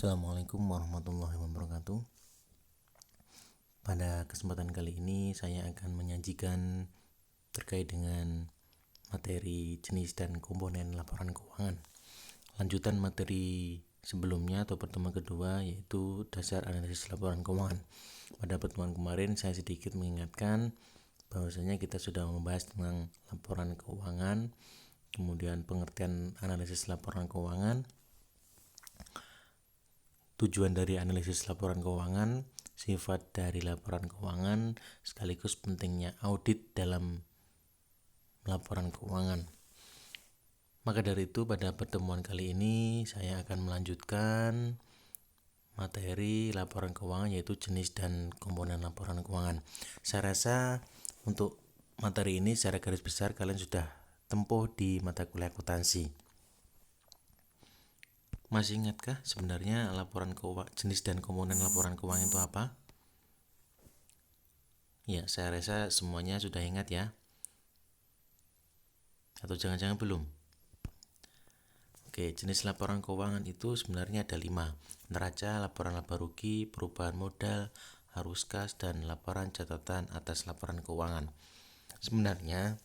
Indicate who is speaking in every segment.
Speaker 1: Assalamualaikum warahmatullahi wabarakatuh. Pada kesempatan kali ini saya akan menyajikan terkait dengan materi jenis dan komponen laporan keuangan. Lanjutan materi sebelumnya atau pertemuan kedua, yaitu dasar analisis laporan keuangan. Pada pertemuan kemarin saya sedikit mengingatkan bahwasanya kita sudah membahas tentang laporan keuangan, kemudian pengertian analisis laporan keuangan, tujuan dari analisis laporan keuangan, sifat dari laporan keuangan, sekaligus pentingnya audit dalam laporan keuangan. Maka dari itu pada pertemuan kali ini saya akan melanjutkan materi laporan keuangan, yaitu jenis dan komponen laporan keuangan. Saya rasa untuk materi ini secara garis besar kalian sudah tempuh di mata kuliah akuntansi. Masih ingatkah sebenarnya laporan keuangan, jenis dan komponen laporan keuangan itu apa? Ya, saya rasa semuanya sudah ingat ya. Atau jangan-jangan belum? Oke, jenis laporan keuangan itu sebenarnya ada 5. Neraca, laporan laba rugi, perubahan modal, arus kas, dan laporan catatan atas laporan keuangan. Sebenarnya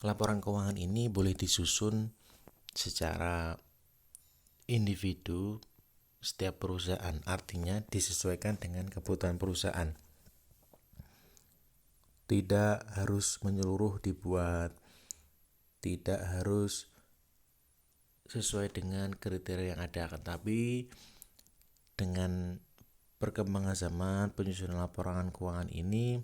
Speaker 1: laporan keuangan ini boleh disusun secara individu setiap perusahaan, artinya disesuaikan dengan kebutuhan perusahaan. Tidak harus menyeluruh dibuat, tidak harus sesuai dengan kriteria yang ada, tetapi dengan perkembangan zaman, penyusunan laporan keuangan ini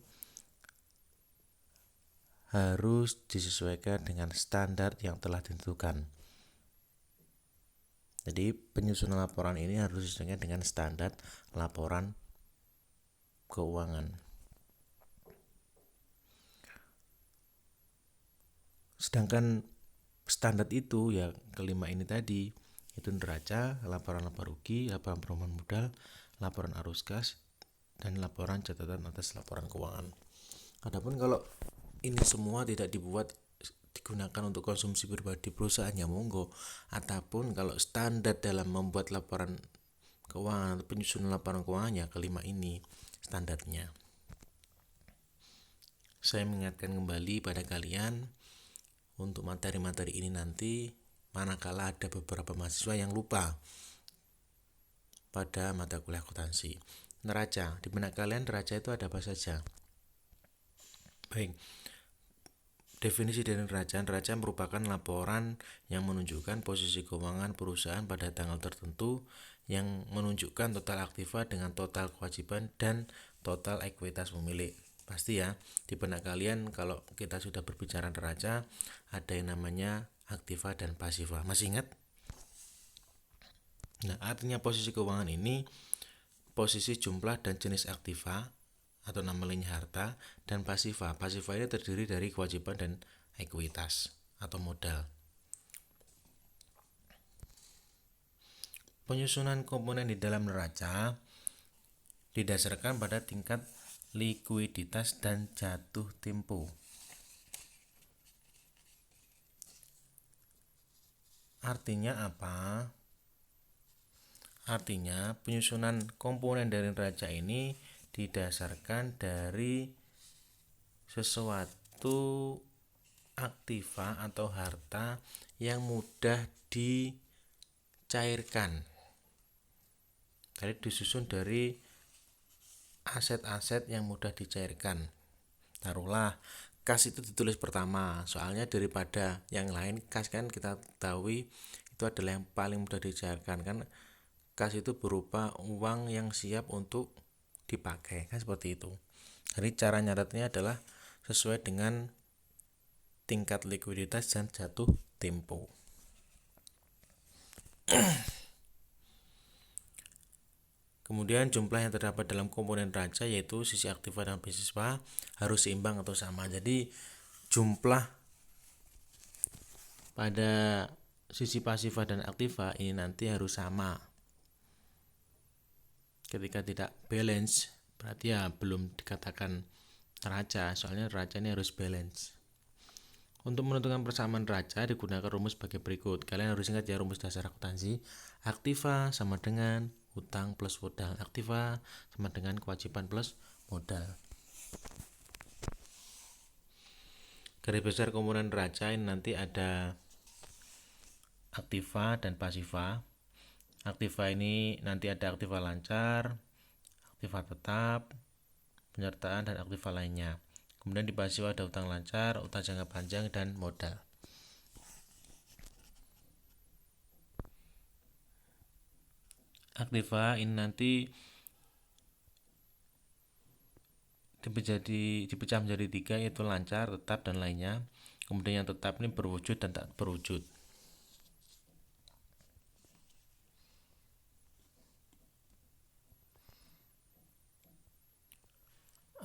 Speaker 1: harus disesuaikan dengan standar yang telah ditentukan. Jadi penyusunan laporan ini harus disesuaikan dengan standar laporan keuangan. Sedangkan standar itu ya kelima ini tadi, itu neraca, laporan laba rugi, laporan perubahan modal, laporan arus kas, dan laporan catatan atas laporan keuangan. Adapun kalau ini semua tidak dibuat digunakan untuk konsumsi pribadi perusahaan, ya monggo. Ataupun kalau standar dalam membuat laporan keuangan, penyusunan laporan keuangan, ya kelima ini standarnya. Saya mengingatkan kembali pada kalian untuk materi-materi ini nanti, manakala ada beberapa mahasiswa yang lupa pada mata kuliah akuntansi. Neraca, di benak kalian neraca itu ada apa saja? Baik, definisi dari neraca merupakan laporan yang menunjukkan posisi keuangan perusahaan pada tanggal tertentu, yang menunjukkan total aktiva dengan total kewajiban dan total ekuitas pemilik. Pasti ya, di benak kalian kalau kita sudah berbicara neraca, ada yang namanya aktiva dan pasiva. Masih ingat? Nah, artinya posisi keuangan ini posisi jumlah dan jenis aktiva atau nama lainnya harta, dan pasiva. Pasiva ini terdiri dari kewajiban dan ekuitas atau modal. Penyusunan komponen di dalam neraca didasarkan pada tingkat likuiditas dan jatuh tempo. Artinya apa? Artinya penyusunan komponen dari neraca ini didasarkan dari sesuatu aktiva atau harta yang mudah dicairkan. Jadi disusun dari aset-aset yang mudah dicairkan. Taruhlah kas itu ditulis pertama, soalnya daripada yang lain, kas kan kita ketahui itu adalah yang paling mudah dicairkan kan. Kas itu berupa uang yang siap untuk dipakai, kan seperti itu. Jadi cara nyatetnya adalah sesuai dengan tingkat likuiditas dan jatuh tempo. Kemudian jumlah yang terdapat dalam komponen neraca, yaitu sisi aktiva dan pasiva, harus seimbang atau sama. Jadi jumlah pada sisi pasiva dan aktiva ini nanti harus sama. Ketika tidak balance, berarti ya belum dikatakan neraca, soalnya neraca ini harus balance. Untuk menentukan persamaan neraca digunakan rumus sebagai berikut. Kalian harus ingat ya rumus dasar akuntansi. Aktiva sama dengan utang plus modal. Aktiva sama dengan kewajiban plus modal. Garis besar komponen neraca ini nanti ada aktiva dan pasiva. Aktiva ini nanti ada aktiva lancar, aktiva tetap, penyertaan, dan aktiva lainnya. Kemudian di pasiva ada utang lancar, utang jangka panjang, dan modal. Aktiva ini nanti dipecah menjadi 3, yaitu lancar, tetap, dan lainnya. Kemudian yang tetap ini berwujud dan tak berwujud.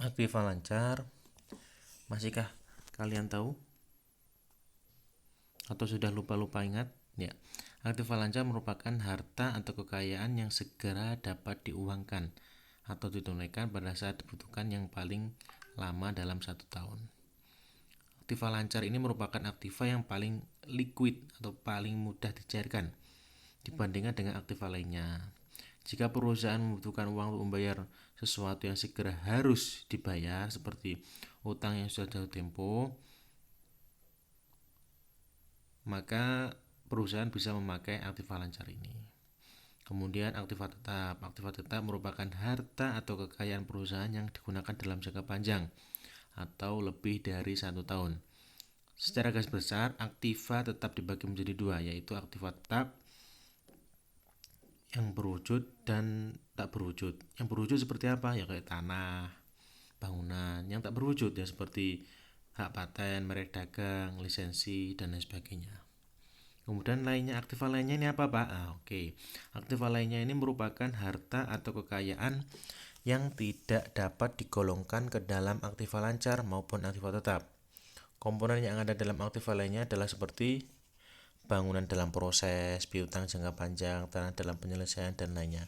Speaker 1: Aktiva lancar, masihkah kalian tahu? Atau sudah lupa-lupa ingat? Ya, aktiva lancar merupakan harta atau kekayaan yang segera dapat diuangkan atau ditunaikan pada saat dibutuhkan yang paling lama dalam 1 tahun. Aktiva lancar ini merupakan aktiva yang paling liquid atau paling mudah dicairkan dibandingkan dengan aktiva lainnya. Jika perusahaan membutuhkan uang untuk membayar sesuatu yang segera harus dibayar seperti utang yang sudah jatuh tempo, maka perusahaan bisa memakai aktiva lancar ini. Kemudian aktiva tetap. Aktiva tetap merupakan harta atau kekayaan perusahaan yang digunakan dalam jangka panjang atau lebih dari 1 tahun. Secara garis besar, aktiva tetap dibagi menjadi 2, yaitu aktiva tetap yang berwujud dan tak berwujud. Yang berwujud seperti apa? Ya kayak tanah, bangunan. Yang tak berwujud ya seperti hak paten, merek dagang, lisensi, dan lain sebagainya. Kemudian lainnya, aktiva lainnya ini apa Pak? Oke. Aktiva lainnya ini merupakan harta atau kekayaan yang tidak dapat digolongkan ke dalam aktiva lancar maupun aktiva tetap. Komponen yang ada dalam aktiva lainnya adalah seperti bangunan dalam proses, piutang jangka panjang, tanah dalam penyelesaian, dan lainnya.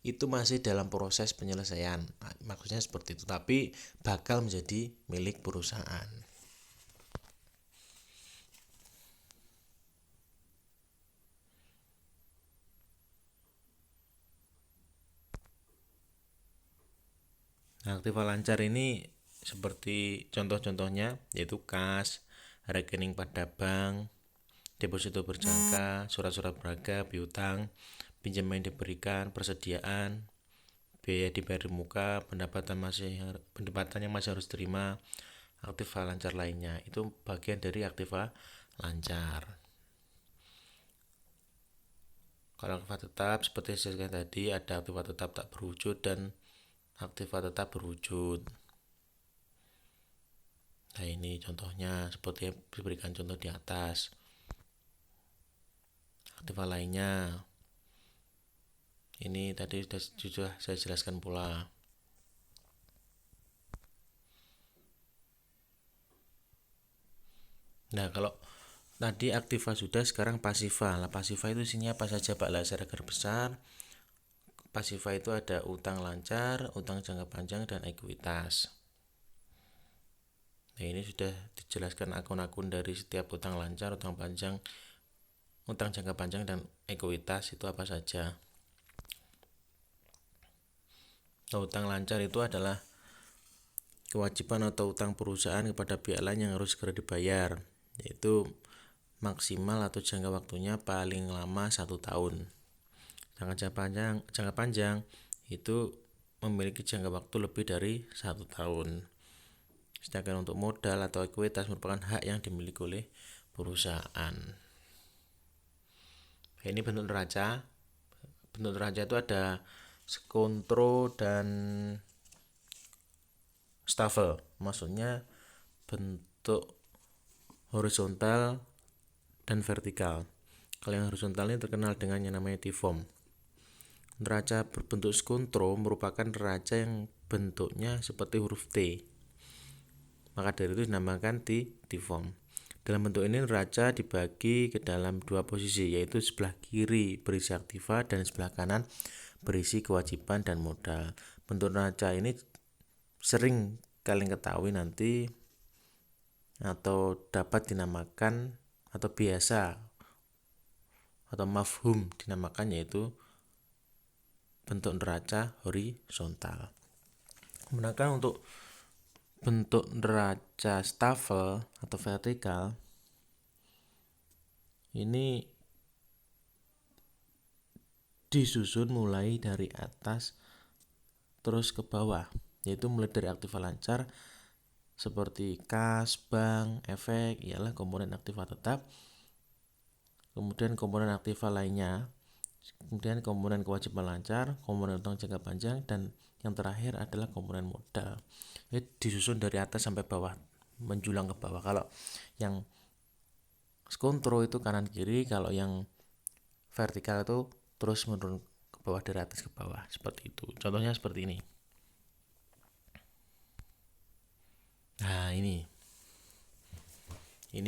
Speaker 1: Itu masih dalam proses penyelesaian, maksudnya seperti itu, tapi bakal menjadi milik perusahaan. Nah, aktiva lancar ini seperti contoh-contohnya yaitu kas, rekening pada bank, deposito berjangka, surat-surat berharga, piutang, pinjaman yang diberikan, persediaan, biaya dibayar di muka, pendapatan yang masih harus terima, aktiva lancar lainnya. Itu bagian dari aktiva lancar. Kalau aktiva tetap seperti saya sebutkan tadi, ada aktiva tetap tak berwujud dan aktiva tetap berwujud. Nah, ini contohnya seperti yang diberikan contoh di atas. Aktiva lainnya ini tadi sudah saya jelaskan pula. Nah, kalau tadi aktiva sudah, sekarang pasiva. Lah, pasiva itu isinya apa saja Pak? Lah, secara garis besar pasiva itu ada utang lancar, utang jangka panjang, dan ekuitas. Nah, ini sudah dijelaskan akun-akun dari setiap utang lancar, utang panjang, utang jangka panjang, dan ekuitas itu apa saja. Nah, utang lancar itu adalah kewajiban atau utang perusahaan kepada pihak lain yang harus segera dibayar, yaitu maksimal atau jangka waktunya paling lama 1 tahun. Jangka panjang itu memiliki jangka waktu lebih dari 1 tahun. Sedangkan untuk modal atau ekuitas merupakan hak yang dimiliki oleh perusahaan. Ini bentuk neraca. Bentuk neraca itu ada skontro dan stafel. Maksudnya bentuk horizontal dan vertikal. Kalau yang horizontal ini terkenal dengan yang namanya T-form. Neraca berbentuk skontro merupakan neraca yang bentuknya seperti huruf T. Maka dari itu dinamakan T-form. Dalam bentuk ini neraca dibagi ke dalam 2 posisi, yaitu sebelah kiri berisi aktiva dan sebelah kanan berisi kewajiban dan modal. Bentuk neraca ini sering kalian ketahui nanti atau dapat dinamakan atau biasa atau mafhum dinamakan yaitu bentuk neraca horizontal. Kemudian untuk bentuk neraca staffel atau vertikal ini disusun mulai dari atas terus ke bawah, yaitu mulai dari aktiva lancar seperti kas, bank, efek ialah komponen aktiva tetap, kemudian komponen aktiva lainnya, kemudian komponen kewajiban lancar, komponen utang jangka panjang, dan yang terakhir adalah komponen modal. Ini disusun dari atas sampai bawah, menjulang ke bawah. Kalau yang skontro itu kanan kiri, kalau yang vertikal itu terus menurun ke bawah dari atas ke bawah, seperti itu. Contohnya seperti ini. Nah, ini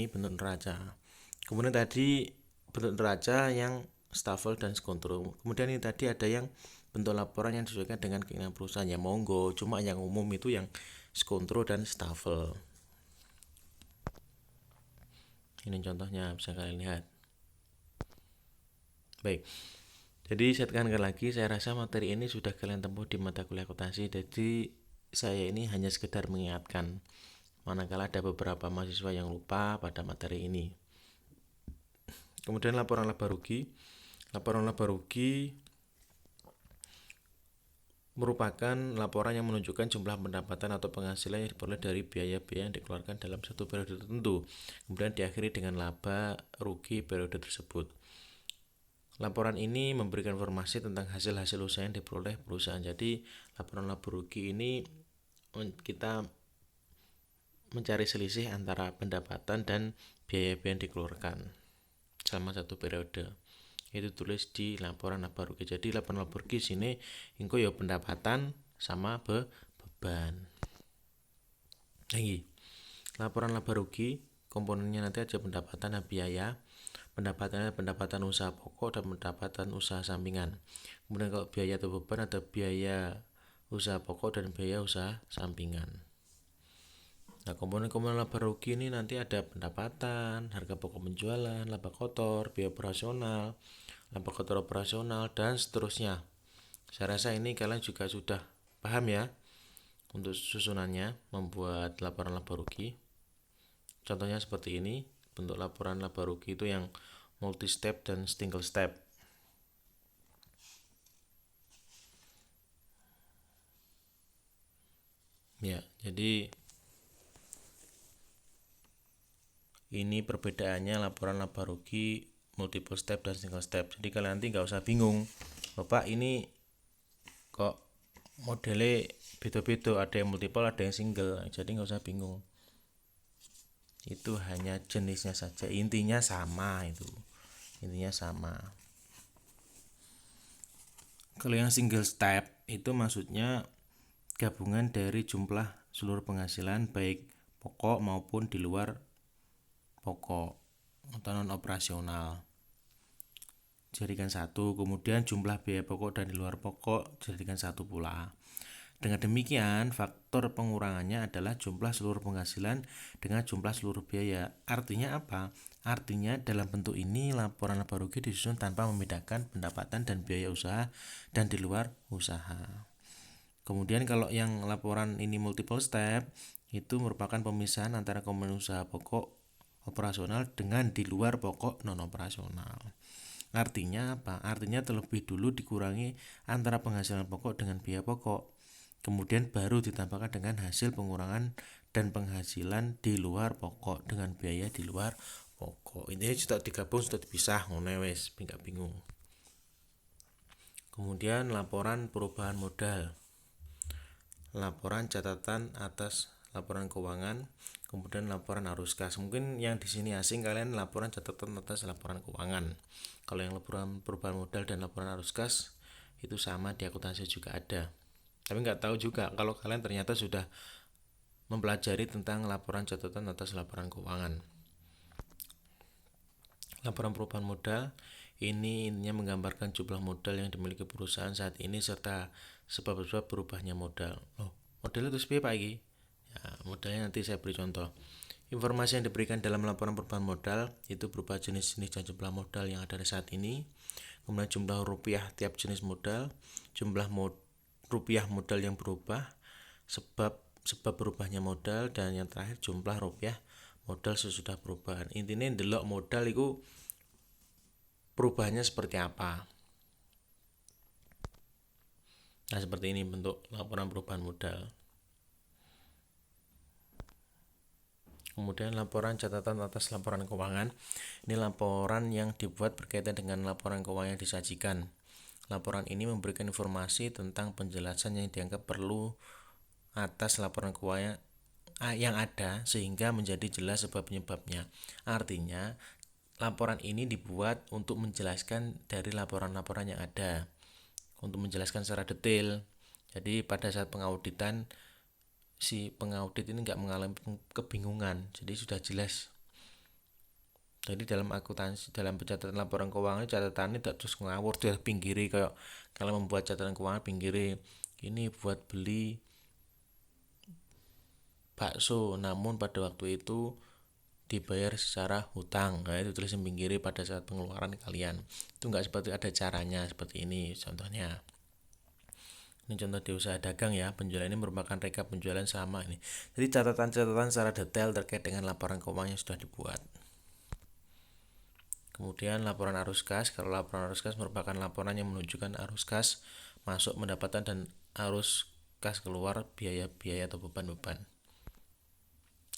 Speaker 1: bentuk neraca. Kemudian tadi bentuk neraca yang staffel dan skontro. Kemudian ini tadi ada yang bentuk laporan yang disesuaikan dengan keinginan perusahaan, ya monggo. Cuma yang umum itu yang skontro dan staffel. Ini contohnya, bisa kalian lihat. Baik, jadi saya tekankan lagi, saya rasa materi ini sudah kalian tempuh di mata kuliah akuntansi. Jadi saya ini hanya sekedar mengingatkan, manakala ada beberapa mahasiswa yang lupa pada materi ini. Kemudian laporan laba rugi. Laporan laba rugi merupakan laporan yang menunjukkan jumlah pendapatan atau penghasilan yang diperoleh dari biaya-biaya yang dikeluarkan dalam satu periode tertentu, kemudian diakhiri dengan laba rugi periode tersebut. Laporan ini memberikan informasi tentang hasil-hasil usaha yang diperoleh perusahaan. Jadi laporan laba rugi ini kita mencari selisih antara pendapatan dan biaya-biaya yang dikeluarkan selama satu periode. Itu tulis di laporan laba rugi. Jadi laporan laba rugi sini engko ya pendapatan sama beban. Lagi. Laporan laba rugi komponennya nanti ada pendapatan dan biaya. Pendapatan usaha pokok dan pendapatan usaha sampingan. Kemudian kalau biaya atau beban ada biaya usaha pokok dan biaya usaha sampingan. Nah, komponen-komponen laba rugi ini nanti ada pendapatan, harga pokok penjualan, laba kotor, biaya operasional, laba kotor operasional, dan seterusnya. Saya rasa ini kalian juga sudah paham ya untuk susunannya membuat laporan laba rugi. Contohnya seperti ini, bentuk laporan laba rugi itu yang multi step dan single step. Ya, jadi ini perbedaannya laporan laba rugi multiple step dan single step. Jadi kalian nanti nggak usah bingung, Bapak ini kok modelnya beda-beda, ada yang multiple, ada yang single. Jadi nggak usah bingung. Itu hanya jenisnya saja, intinya sama itu. Intinya sama. Kalau yang single step itu maksudnya gabungan dari jumlah seluruh penghasilan baik pokok maupun di luar pokok atau non operasional jadikan satu, kemudian jumlah biaya pokok dan di luar pokok jadikan satu pula. Dengan demikian, faktor pengurangannya adalah jumlah seluruh penghasilan dengan jumlah seluruh biaya. Artinya apa? Artinya dalam bentuk ini laporan laba rugi disusun tanpa membedakan pendapatan dan biaya usaha dan di luar usaha. Kemudian kalau yang laporan ini multiple step itu merupakan pemisahan antara komponen usaha pokok operasional dengan di luar pokok non operasional. Artinya apa? Artinya terlebih dulu dikurangi antara penghasilan pokok dengan biaya pokok, kemudian baru ditambahkan dengan hasil pengurangan dan penghasilan di luar pokok dengan biaya di luar pokok. Ini sudah digabung, sudah dipisah, ngono wis, enggak bingung. Kemudian laporan perubahan modal. Laporan catatan atas laporan keuangan, kemudian laporan arus kas. Mungkin yang di sini asing kalian laporan catatan atas laporan keuangan. Kalau yang laporan perubahan modal dan laporan arus kas itu sama, di akuntansi juga ada. Tapi nggak tahu juga kalau kalian ternyata sudah mempelajari tentang laporan catatan atas laporan keuangan. Laporan perubahan modal ini intinya menggambarkan jumlah modal yang dimiliki perusahaan saat ini serta sebab-sebab berubahnya modal. Modalnya itu seperti apa ini? Ya, modalnya nanti saya beri contoh. Informasi yang diberikan dalam laporan perubahan modal itu berupa jenis-jenis dan jumlah modal yang ada saat ini, kemudian jumlah rupiah tiap jenis modal, jumlah rupiah modal yang berubah, sebab berubahnya modal, dan yang terakhir jumlah rupiah modal sesudah perubahan. Intinya ndelok modal itu perubahannya seperti apa. Nah, seperti ini bentuk laporan perubahan modal. Kemudian laporan catatan atas laporan keuangan. Ini laporan yang dibuat berkaitan dengan laporan keuangan yang disajikan. Laporan ini memberikan informasi tentang penjelasan yang dianggap perlu atas laporan keuangan yang ada sehingga menjadi jelas sebab penyebabnya. Artinya, laporan ini dibuat untuk menjelaskan dari laporan-laporan yang ada, untuk menjelaskan secara detail. Jadi pada saat pengauditan, si pengaudit ini nggak mengalami kebingungan, jadi sudah jelas. Jadi dalam akuntansi, dalam pencatatan laporan keuangan, catatannya tidak terus ngawur, dia pinggiri kayak kalau membuat catatan keuangan pinggiri ini buat beli bakso, namun pada waktu itu dibayar secara hutang. Nah, itu tulisan pinggiri pada saat pengeluaran kalian. Itu nggak seperti ada caranya seperti ini contohnya. Ini contoh di usaha dagang ya, penjualan ini merupakan rekap penjualan sama ini. Jadi catatan-catatan secara detail terkait dengan laporan keuangan yang sudah dibuat. Kemudian laporan arus kas. Kalau laporan arus kas merupakan laporan yang menunjukkan arus kas masuk pendapatan dan arus kas keluar biaya-biaya atau beban-beban.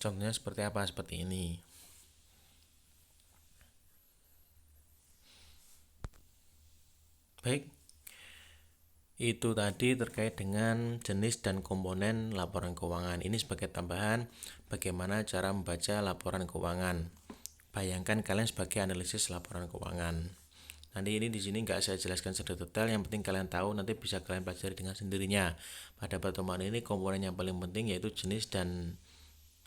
Speaker 1: Contohnya seperti apa? Seperti ini. Baik, itu tadi terkait dengan jenis dan komponen laporan keuangan. Ini sebagai tambahan bagaimana cara membaca laporan keuangan. Bayangkan kalian sebagai analisis laporan keuangan. Nanti ini di sini nggak saya jelaskan secara detail, yang penting kalian tahu, nanti bisa kalian pelajari dengan sendirinya. Pada pertemuan ini komponen yang paling penting yaitu jenis dan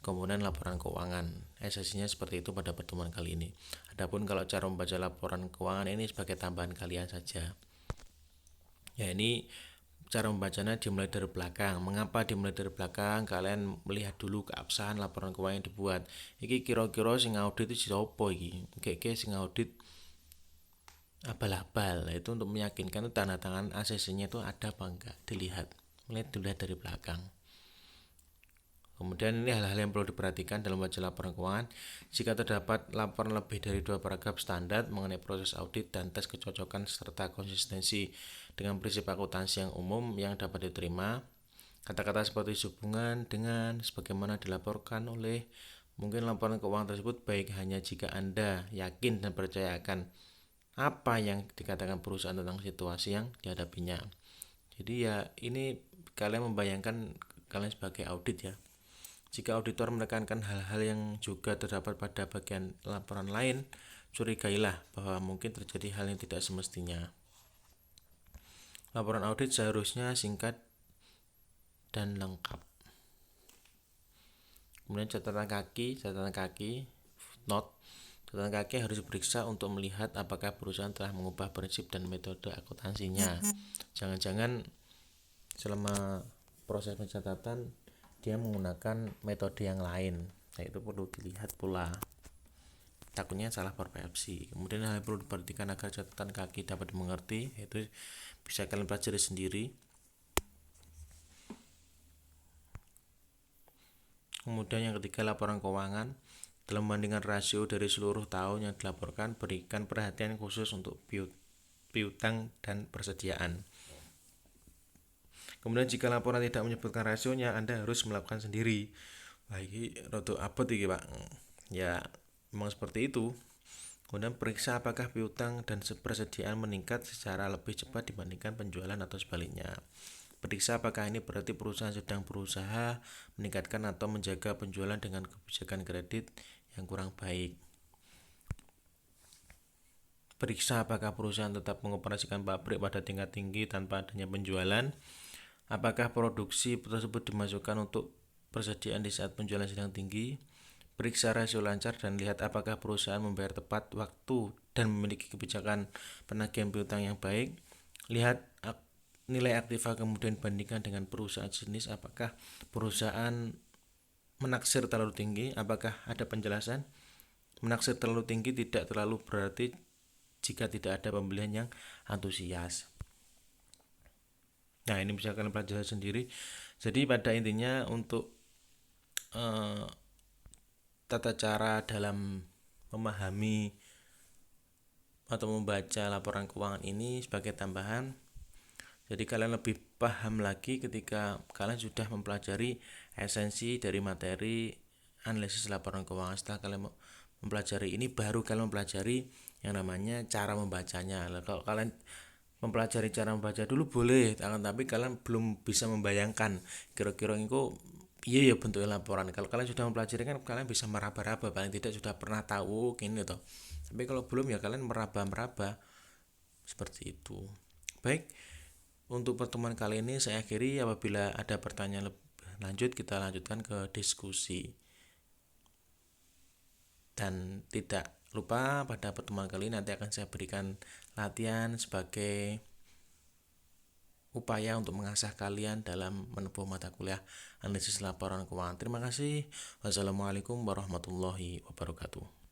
Speaker 1: komponen laporan keuangan. Esensinya seperti itu pada pertemuan kali ini. Adapun kalau cara membaca laporan keuangan ini sebagai tambahan kalian saja. Ya, ini cara membacanya dimulai dari belakang. Mengapa dimulai dari belakang? Kalian melihat dulu keabsahan laporan keuangan yang dibuat. Iki kira-kira sing audit itu siapa iki? Kayak sing audit abal-abal. Itu untuk meyakinkan itu tanda tangan ACC-nya itu ada apa enggak, dilihat dari belakang. Kemudian ini hal-hal yang perlu diperhatikan dalam membaca laporan keuangan. Jika terdapat laporan lebih dari 2 paragraf standar mengenai proses audit dan tes kecocokan serta konsistensi dengan prinsip akuntansi yang umum yang dapat diterima, kata-kata seperti sehubungan dengan sebagaimana dilaporkan oleh, mungkin laporan keuangan tersebut baik hanya jika Anda yakin dan percaya akan apa yang dikatakan perusahaan tentang situasi yang dihadapinya. Jadi ya ini kalian membayangkan kalian sebagai audit ya. Jika auditor menekankan hal-hal yang juga terdapat pada bagian laporan lain, curigailah bahwa mungkin terjadi hal yang tidak semestinya. Laporan audit seharusnya singkat dan lengkap. Kemudian catatan kaki, note. Catatan kaki harus diperiksa untuk melihat apakah perusahaan telah mengubah prinsip dan metode akuntansinya. Jangan-jangan selama proses pencatatan dia menggunakan metode yang lain. Nah, itu perlu dilihat pula. Takutnya salah persepsi. Kemudian hal yang perlu diperhatikan agar catatan kaki dapat dimengerti, yaitu bisa kalian pelajari sendiri. Kemudian yang ketiga, laporan keuangan. Dalam membandingkan rasio dari seluruh tahun yang dilaporkan, berikan perhatian khusus untuk piutang dan persediaan. Kemudian jika laporan tidak menyebutkan rasionya, Anda harus melakukan sendiri. Wah, ini rada abot iki, Pak. Ya, memang seperti itu. Kemudian periksa apakah piutang dan persediaan meningkat secara lebih cepat dibandingkan penjualan atau sebaliknya. Periksa apakah ini berarti perusahaan sedang berusaha meningkatkan atau menjaga penjualan dengan kebijakan kredit yang kurang baik. Periksa apakah perusahaan tetap mengoperasikan pabrik pada tingkat tinggi tanpa adanya penjualan. Apakah produksi tersebut dimasukkan untuk persediaan di saat penjualan sedang tinggi. Periksa rasio lancar dan lihat apakah perusahaan membayar tepat waktu dan memiliki kebijakan penagihan piutang yang baik. Lihat nilai aktiva, kemudian bandingkan dengan perusahaan jenis apakah perusahaan menaksir terlalu tinggi. Apakah ada penjelasan? Menaksir terlalu tinggi tidak terlalu berarti jika tidak ada pembelian yang antusias. Nah, ini bisa kalian pelajari sendiri. Jadi pada intinya untuk tata cara dalam memahami atau membaca laporan keuangan ini sebagai tambahan. Jadi kalian lebih paham lagi ketika kalian sudah mempelajari esensi dari materi analisis laporan keuangan. Setelah kalian mempelajari ini, baru kalian mempelajari yang namanya cara membacanya. Kalau kalian mempelajari cara membaca dulu boleh, tapi kalian belum bisa membayangkan kira-kira itu iya ya bentuknya laporan. Kalau kalian sudah mempelajari kan kalian bisa meraba-raba, paling tidak sudah pernah tahu gini toh. Tapi kalau belum ya kalian meraba-meraba seperti itu. Baik, untuk pertemuan kali ini saya akhiri. Apabila ada pertanyaan lebih lanjut, kita lanjutkan ke diskusi. Dan tidak lupa pada pertemuan kali ini nanti akan saya berikan latihan sebagai upaya untuk mengasah kalian dalam menempuh mata kuliah analisis laporan keuangan. Terima kasih. Wassalamualaikum warahmatullahi wabarakatuh.